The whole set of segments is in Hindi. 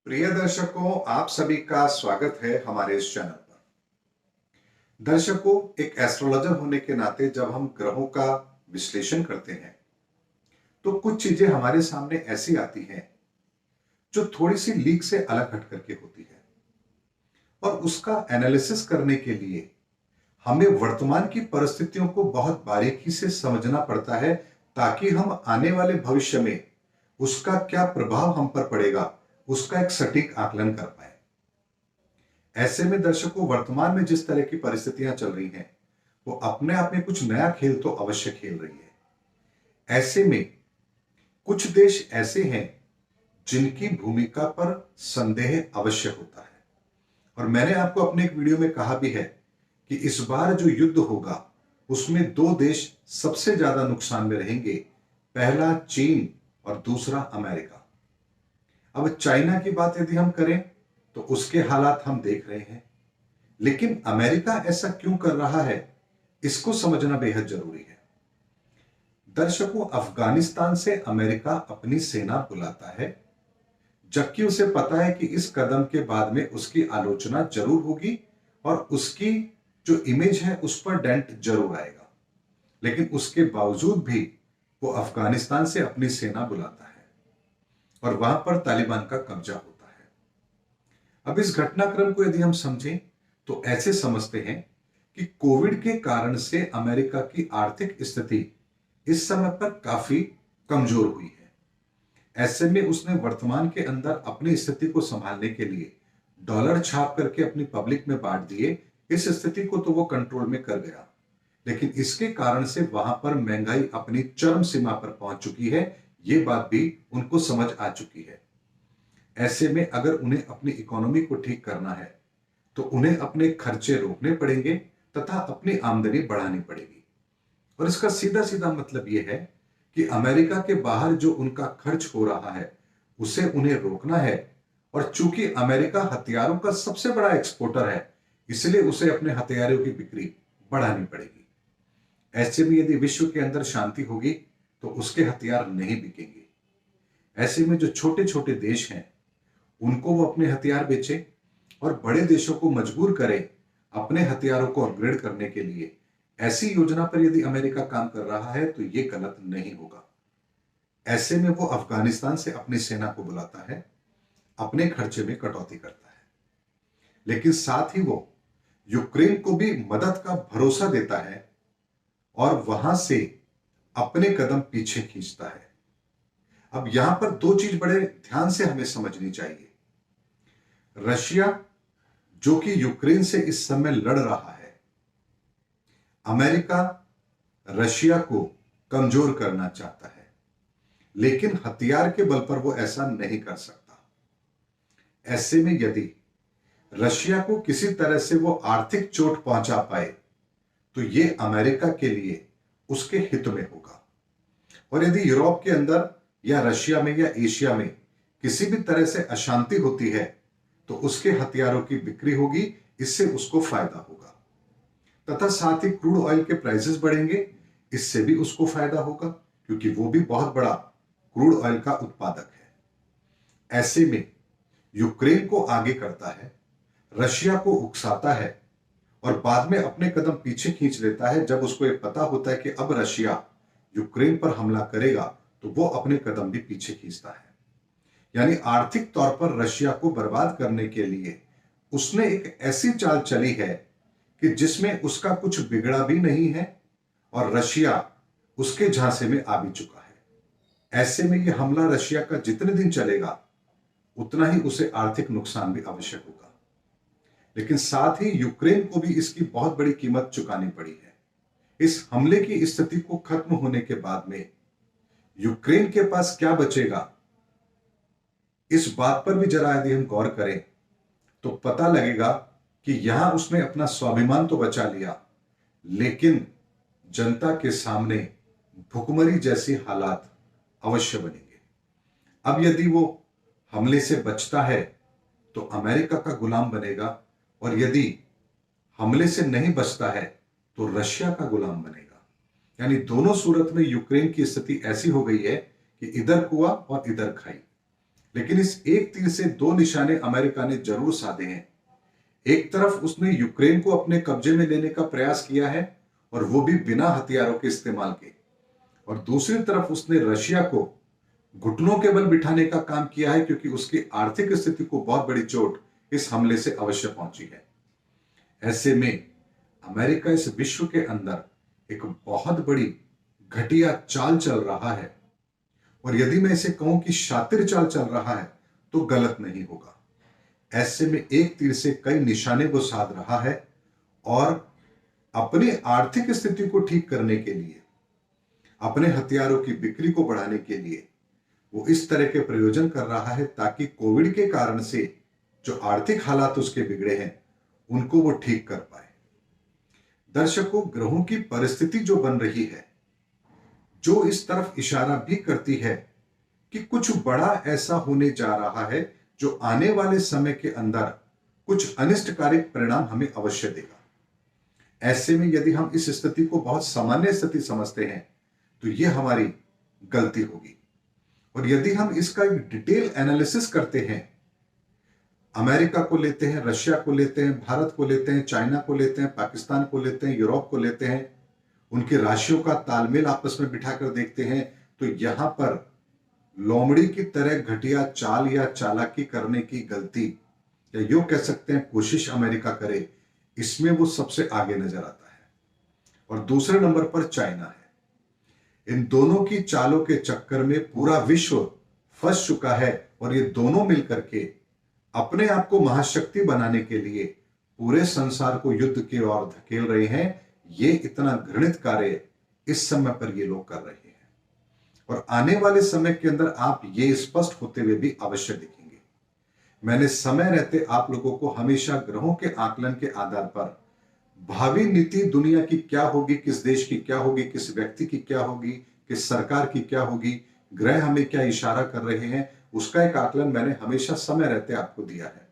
प्रिय दर्शकों, आप सभी का स्वागत है हमारे इस चैनल पर। दर्शकों, एक एस्ट्रोलॉजर होने के नाते जब हम ग्रहों का विश्लेषण करते हैं तो कुछ चीजें हमारे सामने ऐसी आती हैं जो थोड़ी सी लीक से अलग हट करके होती है और उसका एनालिसिस करने के लिए हमें वर्तमान की परिस्थितियों को बहुत बारीकी से समझना पड़ता है ताकि हम आने वाले भविष्य में उसका क्या प्रभाव हम पर पड़ेगा उसका एक सटीक आकलन कर पाए। ऐसे में दर्शकों, वर्तमान में जिस तरह की परिस्थितियां चल रही हैं वो अपने आप में कुछ नया खेल तो अवश्य खेल रही है। ऐसे में कुछ देश ऐसे हैं जिनकी भूमिका पर संदेह अवश्य होता है और मैंने आपको अपने एक वीडियो में कहा भी है कि इस बार जो युद्ध होगा उसमें दो देश सबसे ज्यादा नुकसान में रहेंगे, पहला चीन और दूसरा अमेरिका। अब चाइना की बात यदि हम करें तो उसके हालात हम देख रहे हैं, लेकिन अमेरिका ऐसा क्यों कर रहा है इसको समझना बेहद जरूरी है। दर्शकों, अफगानिस्तान से अमेरिका अपनी सेना बुलाता है जबकि उसे पता है कि इस कदम के बाद में उसकी आलोचना जरूर होगी और उसकी जो इमेज है उस पर डेंट जरूर आएगा, लेकिन उसके बावजूद भी वो अफगानिस्तान से अपनी सेना बुलाता है और वहां पर तालिबान का कब्जा होता है। अब इस घटनाक्रम को यदि हम समझें तो ऐसे समझते हैं कि कोविड के कारण से अमेरिका की आर्थिक स्थिति इस समय पर काफी कमजोर हुई है। ऐसे में उसने वर्तमान के अंदर अपनी स्थिति को संभालने के लिए डॉलर छाप करके अपनी पब्लिक में बांट दिए। इस स्थिति को तो वो कंट्रोल में कर गया, लेकिन इसके कारण से वहां पर महंगाई अपनी चरम सीमा पर पहुंच चुकी है। ये बात भी उनको समझ आ चुकी है। ऐसे में अगर उन्हें अपनी इकोनॉमी को ठीक करना है तो उन्हें अपने खर्चे रोकने पड़ेंगे तथा अपनी आमदनी बढ़ानी पड़ेगी। और इसका सीधा सीधा मतलब यह है कि अमेरिका के बाहर जो उनका खर्च हो रहा है उसे उन्हें रोकना है। और चूंकि अमेरिका हथियारों का सबसे बड़ा एक्सपोर्टर है, इसलिए उसे अपने हथियारों की बिक्री बढ़ानी पड़ेगी। ऐसे में यदि विश्व के अंदर शांति होगी तो उसके हथियार नहीं बिकेंगे। ऐसे में जो छोटे छोटे देश हैं उनको वो अपने हथियार बेचे और बड़े देशों को मजबूर करे अपने हथियारों को अपग्रेड करने के लिए। ऐसी योजना पर यदि अमेरिका काम कर रहा है तो यह गलत नहीं होगा। ऐसे में वो अफगानिस्तान से अपनी सेना को बुलाता है, अपने खर्चे में कटौती करता है, लेकिन साथ ही वो यूक्रेन को भी मदद का भरोसा देता है और वहां से अपने कदम पीछे खींचता है। अब यहां पर दो चीज बड़े ध्यान से हमें समझनी चाहिए। रशिया जो कि यूक्रेन से इस समय लड़ रहा है, अमेरिका रशिया को कमजोर करना चाहता है, लेकिन हथियार के बल पर वो ऐसा नहीं कर सकता। ऐसे में यदि रशिया को किसी तरह से वो आर्थिक चोट पहुंचा पाए तो ये अमेरिका के लिए उसके हित में होगा। और यदि यूरोप के अंदर या रशिया में या एशिया में किसी भी तरह से अशांति होती है तो उसके हथियारों की बिक्री होगी, इससे उसको फायदा होगा। तथा साथ ही क्रूड ऑयल के प्राइसेस बढ़ेंगे, इससे भी उसको फायदा होगा क्योंकि वो भी बहुत बड़ा क्रूड ऑयल का उत्पादक है। ऐसे में यूक्रेन को आगे करता है, रशिया को उकसाता है और बाद में अपने कदम पीछे खींच लेता है जब उसको ये पता होता है कि अब रशिया यूक्रेन पर हमला करेगा तो वो अपने कदम भी पीछे खींचता है। यानी आर्थिक तौर पर रशिया को बर्बाद करने के लिए उसने एक ऐसी चाल चली है कि जिसमें उसका कुछ बिगड़ा भी नहीं है और रशिया उसके झांसे में आ भी चुका है। ऐसे में यह हमला रशिया का जितने दिन चलेगा उतना ही उसे आर्थिक नुकसान भी आवश्यक होगा, लेकिन साथ ही यूक्रेन को भी इसकी बहुत बड़ी कीमत चुकानी पड़ी है। इस हमले की स्थिति को खत्म होने के बाद में यूक्रेन के पास क्या बचेगा, इस बात पर भी जरा यदि हम गौर करें तो पता लगेगा कि यहां उसने अपना स्वाभिमान तो बचा लिया, लेकिन जनता के सामने भुखमरी जैसी हालात अवश्य बनेंगे। अब यदि वो हमले से बचता है तो अमेरिका का गुलाम बनेगा और यदि हमले से नहीं बचता है तो रशिया का गुलाम बनेगा। यानी दोनों सूरत में यूक्रेन की स्थिति ऐसी हो गई है कि इधर कुआं और इधर खाई। लेकिन इस एक तीर से दो निशाने अमेरिका ने जरूर साधे हैं। एक तरफ उसने यूक्रेन को अपने कब्जे में लेने का प्रयास किया है, और वो भी बिना हथियारों के इस्तेमाल के। और दूसरी तरफ उसने रशिया को घुटनों के बल बिठाने का काम किया है, क्योंकि उसकी आर्थिक स्थिति को बहुत बड़ी चोट इस हमले से अवश्य पहुंची है। ऐसे में अमेरिका इस विश्व के अंदर एक बहुत बड़ी घटिया चाल चल रहा है, और यदि मैं इसे कहूं कि शातिर चाल चल रहा है तो गलत नहीं होगा। ऐसे में एक तीर से कई निशाने वो साध रहा है, और अपनी आर्थिक स्थिति को ठीक करने के लिए, अपने हथियारों की बिक्री को बढ़ाने के लिए वो इस तरह के प्रयोजन कर रहा है, ताकि कोविड के कारण से जो आर्थिक हालात उसके बिगड़े हैं उनको वो ठीक कर पाए। दर्शकों, ग्रहों की परिस्थिति जो बन रही है, जो इस तरफ इशारा भी करती है कि कुछ बड़ा ऐसा होने जा रहा है जो आने वाले समय के अंदर कुछ अनिष्टकारक परिणाम हमें अवश्य देगा। ऐसे में यदि हम इस स्थिति को बहुत सामान्य स्थिति समझते हैं तो यह हमारी गलती होगी। और यदि हम इसका एक डिटेल एनालिसिस करते हैं, अमेरिका को लेते हैं, रशिया को लेते हैं, भारत को लेते हैं, चाइना को लेते हैं, पाकिस्तान को लेते हैं, यूरोप को लेते हैं, उनकी राशियों का तालमेल आपस में बिठाकर देखते हैं, तो यहां पर लोमड़ी की तरह घटिया चाल या चालाकी करने की गलती, या यूं कह सकते हैं कोशिश अमेरिका करे, इसमें वो सबसे आगे नजर आता है। और दूसरे नंबर पर चाइना है। इन दोनों की चालों के चक्कर में पूरा विश्व फंस चुका है, और ये दोनों मिलकर के अपने आप को महाशक्ति बनाने के लिए पूरे संसार को युद्ध की ओर धकेल रहे हैं। ये इतना घृणित कार्य इस समय पर ये लोग कर रहे हैं, और आने वाले समय के अंदर आप ये स्पष्ट होते हुए भी अवश्य देखेंगे। मैंने समय रहते आप लोगों को हमेशा ग्रहों के आकलन के आधार पर भावी नीति दुनिया की क्या होगी, किस देश की क्या होगी, किस व्यक्ति की क्या होगी, किस सरकार की क्या होगी, ग्रह हमें क्या इशारा कर रहे हैं, उसका एक आकलन मैंने हमेशा समय रहते आपको दिया है।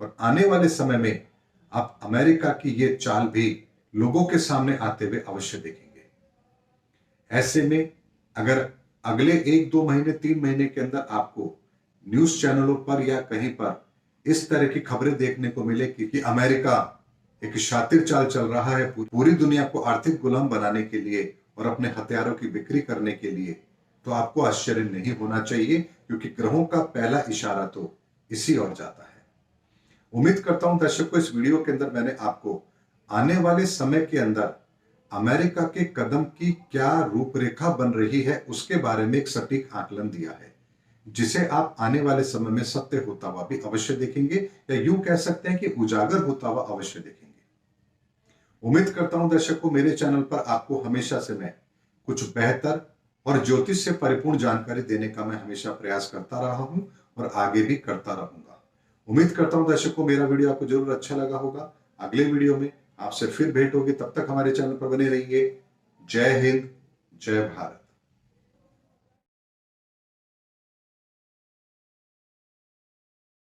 और आने वाले समय में आप अमेरिका की ये चाल भी लोगों के सामने आते हुए अवश्य देखेंगे। ऐसे में अगर अगले 1-2 महीने 3 महीने के अंदर आपको न्यूज चैनलों पर या कहीं पर इस तरह की खबरें देखने को मिले कि अमेरिका एक शातिर चाल चल रहा है पूरी दुनिया को आर्थिक गुलाम बनाने के लिए और अपने हथियारों की बिक्री करने के लिए, तो आपको आश्चर्य नहीं होना चाहिए, क्योंकि ग्रहों का पहला इशारा तो इसी ओर जाता है। उम्मीद करता हूं दर्शकों, इस वीडियो के अंदर मैंने आपको आने वाले समय के अंदर अमेरिका के कदम की क्या रूपरेखा बन रही है उसके बारे में एक सटीक आकलन दिया है, जिसे आप आने वाले समय में सत्य होता हुआ भी अवश्य देखेंगे, या यूं कह सकते हैं कि उजागर होता हुआ अवश्य देखेंगे। उम्मीद करता हूं दर्शकों, मेरे चैनल पर आपको हमेशा से मैं कुछ बेहतर और ज्योतिष से परिपूर्ण जानकारी देने का मैं हमेशा प्रयास करता रहा हूं, और आगे भी करता रहूंगा। उम्मीद करता हूं दर्शकों, मेरा वीडियो आपको जरूर अच्छा लगा होगा। अगले वीडियो में आपसे फिर भेंट होगी, तब तक हमारे चैनल पर बने रहिए। जय हिंद, जय भारत।